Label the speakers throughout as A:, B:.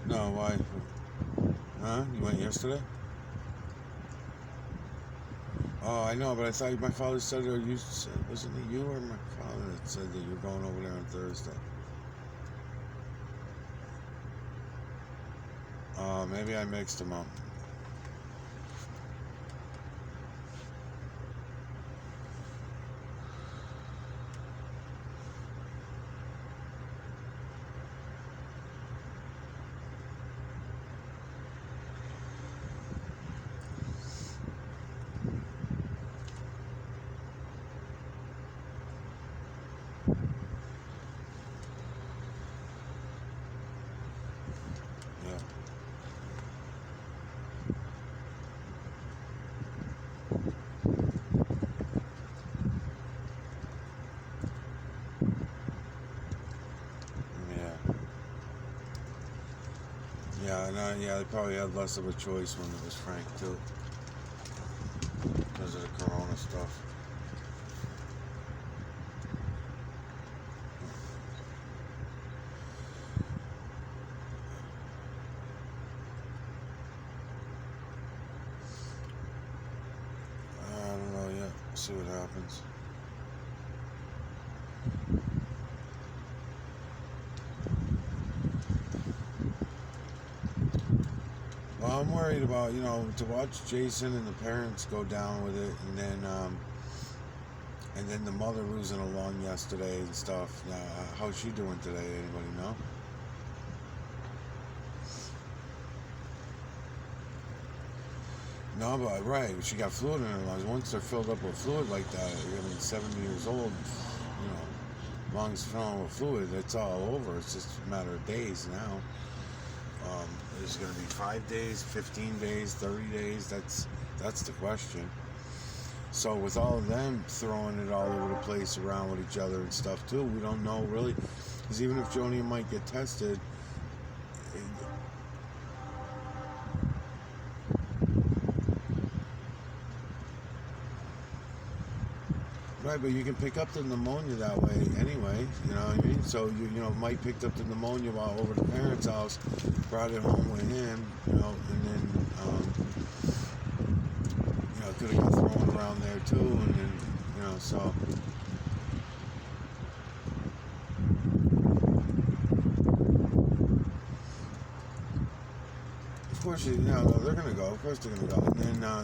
A: No, why? Huh? You went yesterday? Oh, I know, but I thought my father said, or you said, wasn't it you or my father that said that you're going over there on Thursday? Maybe I mixed them up. Yeah. Yeah. Yeah, no, yeah, they probably had less of a choice when it was Frank, too, because of the corona stuff. I don't know yet. See what happens. Well, I'm worried about, to watch Jason and the parents go down with it, and then the mother losing a lung yesterday and stuff. How's she doing today? Anybody know? No, but right, she got fluid in her lungs. Once they're filled up with fluid like that, 70 years old, lungs filling with fluid, it's all over. It's just a matter of days now. Is it going to be 5 days, 15 days, 30 days? That's the question. So with all of them throwing it all over the place around with each other and stuff too, we don't know really. Because even if Joni might get tested, right, but you can pick up the pneumonia that way anyway, you know what I mean? So, Mike picked up the pneumonia while over the parents' house, brought it home with him, and then, could have got thrown around there too, and then, so. Of course, they're going to go. Of course they're going to go. And then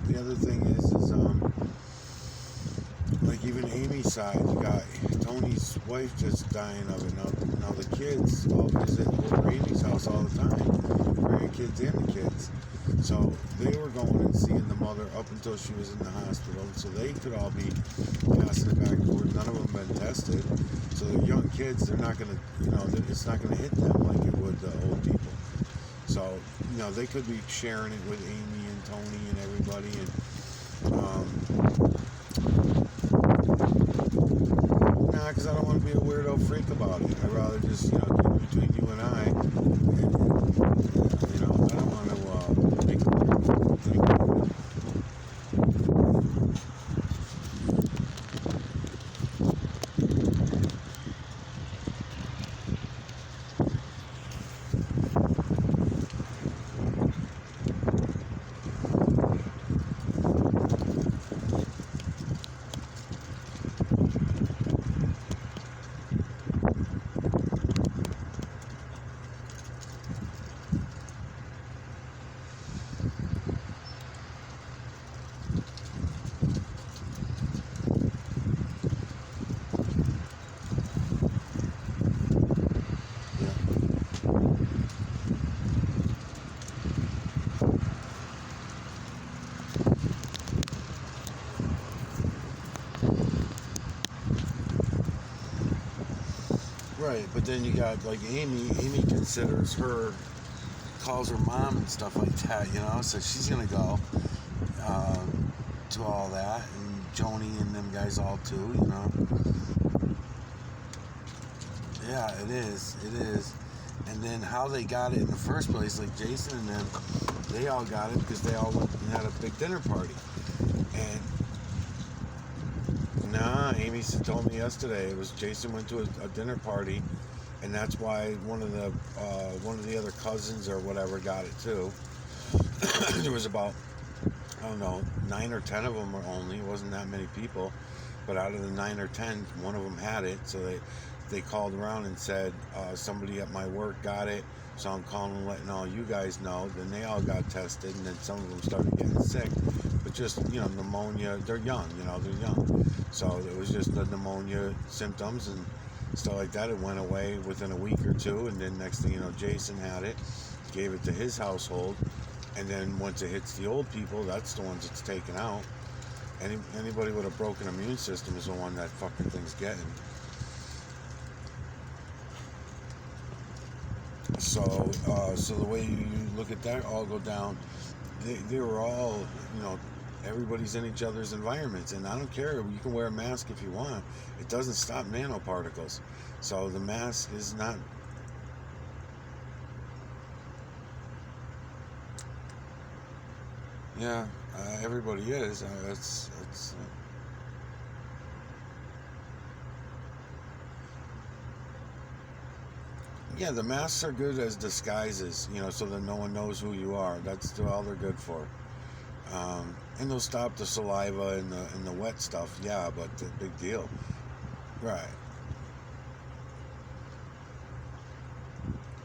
A: the other thing is like even Amy's side, you got Tony's wife just dying of it. Now the kids all visit over Amy's house all the time, grandkids and the kids. So they were going and seeing the mother up until she was in the hospital. So they could all be passing it back and forth. None of them have been tested. So the young kids, they're not going to, it's not going to hit them like it would the old people. So, they could be sharing it with Amy and Tony and everybody. And because I don't want to be a weirdo freak about it. I'd rather just, keep it between you and I. And, I don't want to make a weird thing. Right, but then you got like Amy. Amy calls her mom and stuff like that, so she's going to go to all that, and Joni and them guys all too, Yeah, it is. And then how they got it in the first place, like Jason and them, they all got it because they all went and had a big dinner party. And Amy told me yesterday it was Jason went to a dinner party and that's why one of the other cousins or whatever got it too. There was about, I don't know, 9 or 10 of them, or only, it wasn't that many people, but out of the 9 or 10, one of them had it. So they called around and said, somebody at my work got it, so I'm calling and letting all you guys know. Then they all got tested, and then some of them started getting sick, but just, pneumonia. They're young, they're young, so it was just the pneumonia symptoms and stuff like that. It went away within a week or two, and then next thing you know, Jason had it, gave it to his household, and then once it hits the old people, that's the ones it's taken out. Anybody with a broken immune system is the one that fucking thing's getting. So the way you look at that all go down, they were all, everybody's in each other's environments, and I don't care. You can wear a mask if you want. It doesn't stop nanoparticles. So the mask is not. Yeah, everybody is. Yeah, the masks are good as disguises, so that no one knows who you are. That's all they're good for. And they'll stop the saliva and the wet stuff. Yeah, but the big deal, right?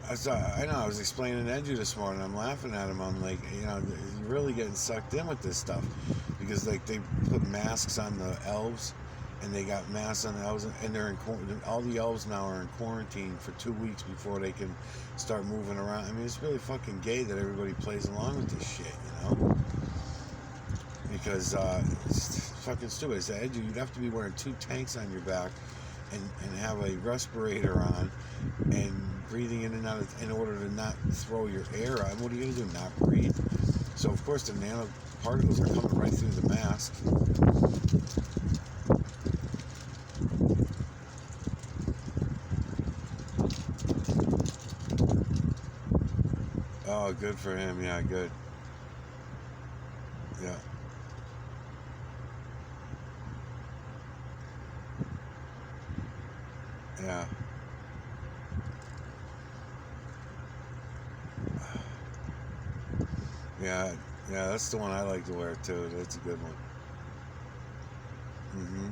A: I know. I was explaining to Edgy this morning. I'm laughing at him. I'm like, you're really getting sucked in with this stuff, because like they put masks on the elves, and they got masks on the elves, and they're all the elves now are in quarantine for 2 weeks before they can start moving around. I mean, it's really fucking gay that everybody plays along with this shit, because it's fucking stupid. I said, Edgy, you'd have to be wearing 2 tanks on your back and have a respirator on and breathing in and out in order to not throw your air out. What are you going to do, not breathe? So of course the nanoparticles are coming right through the mask. Oh, good for him. Yeah, good. Yeah. Yeah. Yeah, yeah, that's the one I like to wear too. That's a good one. Hmm.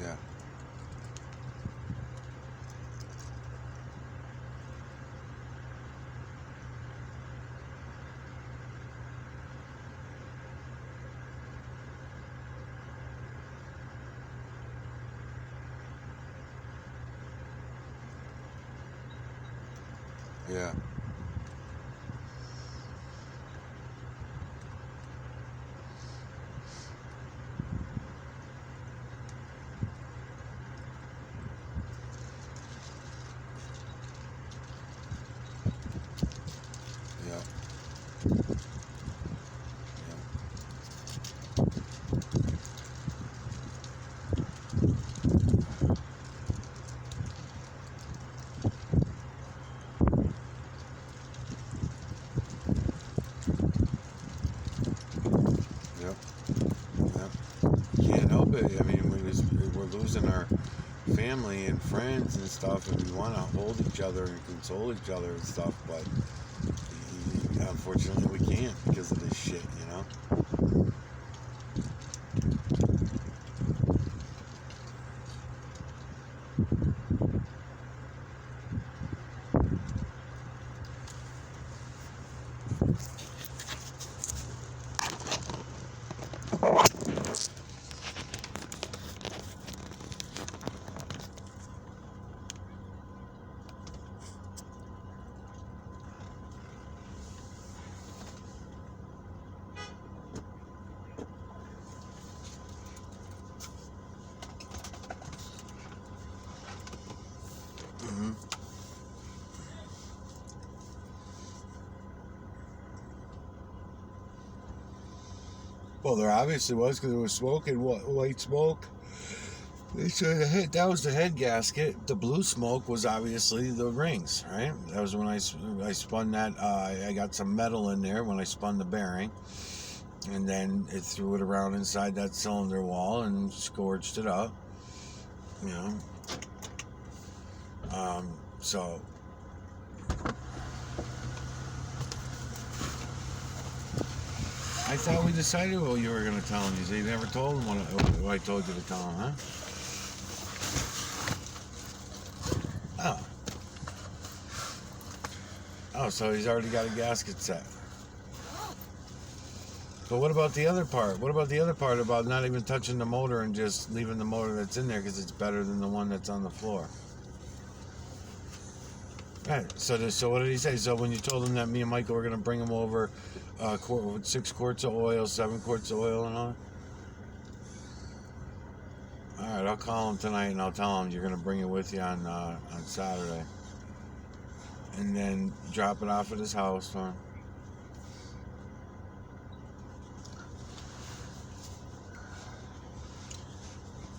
A: Yeah, yeah, yeah, yeah, yep, yep. Can't help it. I mean, we're losing our family and friends and stuff, and we want to hold each other and console each other and stuff, but unfortunately we can't because of this shit. Hmm. Well, there obviously was, because there was smoke and white smoke. They said that was the head gasket. The blue smoke was obviously the rings, right? That was when I spun that. I got some metal in there when I spun the bearing, and then it threw it around inside that cylinder wall and scorched it up. You know. So. I thought we decided what you were going to tell him. You said you never told him what I told you to tell him, huh? Oh, so he's already got a gasket set. But what about the other part? What about the other part about not even touching the motor and just leaving the motor that's in there because it's better than the one that's on the floor? Right. So what did he say? So when you told him that me and Michael were going to bring him over 6 quarts of oil, 7 quarts of oil and all that? All right, I'll call him tonight and I'll tell him you're going to bring it with you on Saturday. And then drop it off at his house. Huh?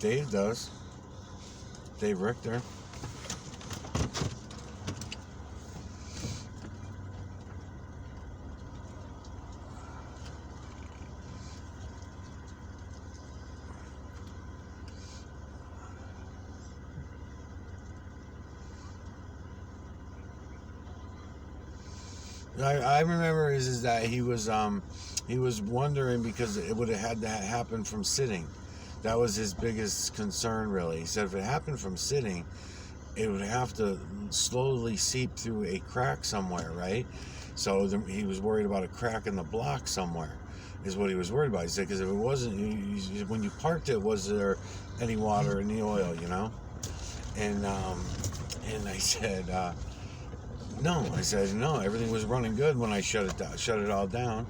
A: Dave does. Dave Richter. I remember is that he was wondering because it would have had to happen from sitting. That was his biggest concern, really. He said if it happened from sitting, it would have to slowly seep through a crack somewhere, right? So he was worried about a crack in the block somewhere, is what he was worried about. He said because if it wasn't, when you parked it, was there any water in the oil, you know? And I said. No, I said no. Everything was running good when I shut it all down.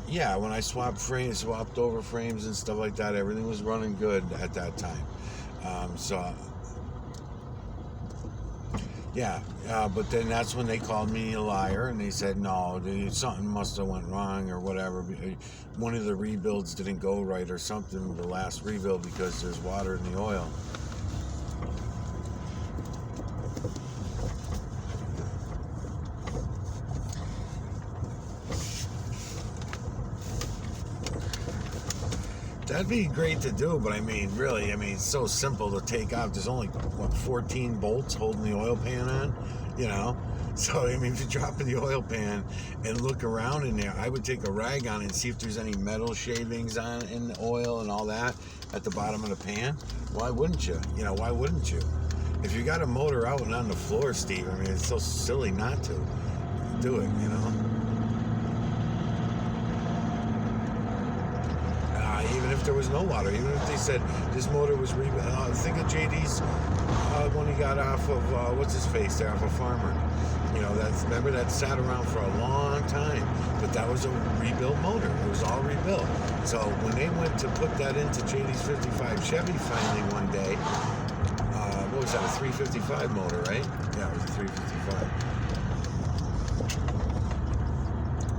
A: Yeah, when I swapped over frames and stuff like that, everything was running good at that time. But then that's when they called me a liar and they said no, something must have went wrong or whatever. One of the rebuilds didn't go right or something. The last rebuild because there's water in the oil. That'd be great to do, but really, it's so simple to take off. There's only, 14 bolts holding the oil pan on, you know? So, if you drop in the oil pan and look around in there, I would take a rag on it and see if there's any metal shavings in the oil and all that at the bottom of the pan. Why wouldn't you? Why wouldn't you? If you got a motor out and on the floor, Steve, it's so silly not to do it, Even if there was no water, even if they said this motor was think of JD's when he got off of what's his face there off of Farmer. Remember that sat around for a long time, but that was a rebuilt motor. It was all rebuilt. So when they went to put that into JD's 55 Chevy finally one day, what was that, a 355 motor, right? Yeah, it was a 355.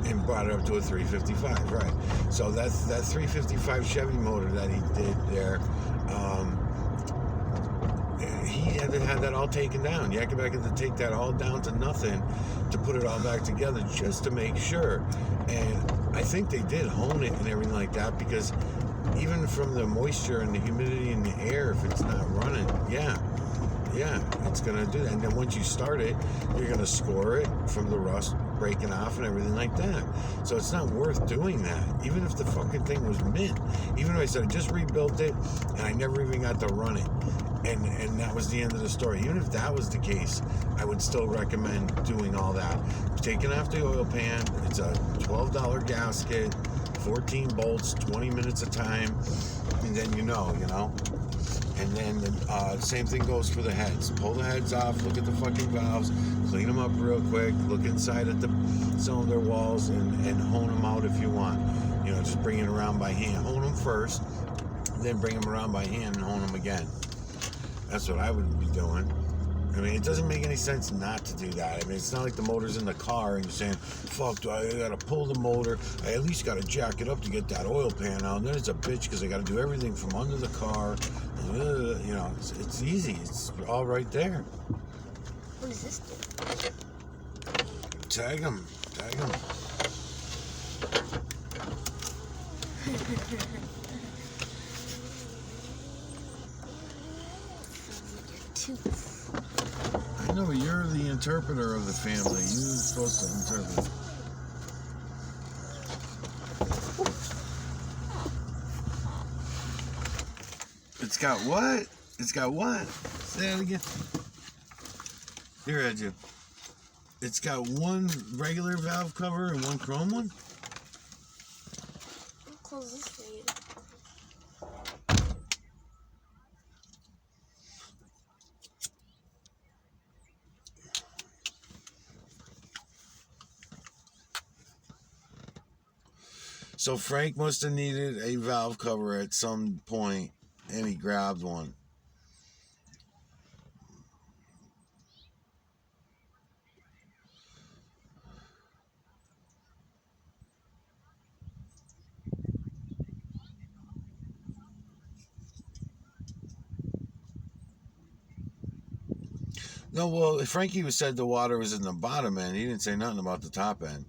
A: And brought it up to a 355, right? So that 355 Chevy motor that he did there, he had to have that all taken down. Yakubak had to take that all down to nothing to put it all back together just to make sure. And I think they did hone it and everything like that because even from the moisture and the humidity in the air, if it's not running, yeah, it's going to do that. And then once you start it, you're going to score it from the rust breaking off and everything like that. So it's not worth doing that. Even if the fucking thing was mint. Even if I said I just rebuilt it and I never even got to run it. And that was the end of the story. Even if that was the case, I would still recommend doing all that. Taking off the oil pan, it's a $12 gasket, 14 bolts, 20 minutes of time, and then you know. And then the same thing goes for the heads. Pull the heads off, look at the fucking valves, clean them up real quick, look inside at the cylinder walls and hone them out if you want. Just bring it around by hand. Hone them first, then bring them around by hand and hone them again. That's what I would be doing. I mean, it doesn't make any sense not to do that. I mean, it's not like the motor's in the car and you're saying, fuck, I gotta pull the motor. I at least gotta jack it up to get that oil pan out. And then it's a bitch because I gotta do everything from under the car. You know, it's easy. It's all right there.
B: What does this do?
A: Tag him. Tag him. I know, but you're the interpreter of the family. You're supposed to interpret. It's got what? It's got what? Say that again. Here, Edge. It's got one regular valve cover and one chrome one?
B: I'll close this for you.
A: So Frank must have needed a valve cover at some point, and he grabbed one. No, well, Frankie said the water was in the bottom end. He didn't say nothing about the top end.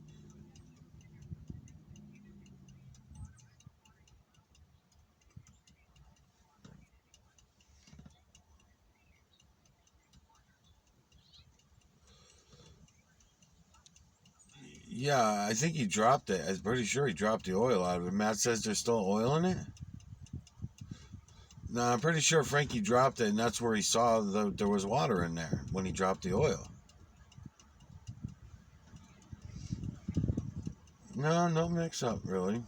A: Yeah, I think he dropped it. I'm pretty sure he dropped the oil out of it. Matt says there's still oil in it. No, I'm pretty sure Frankie dropped it, and that's where he saw there was water in there when he dropped the oil. No, no mix-up, really.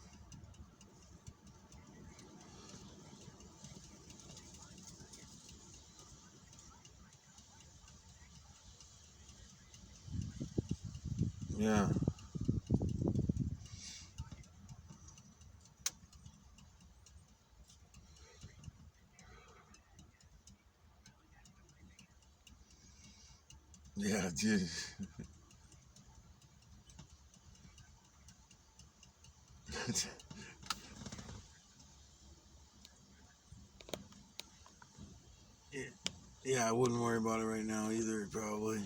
A: Yeah. Yeah, dude. Yeah, I wouldn't worry about it right now either, probably.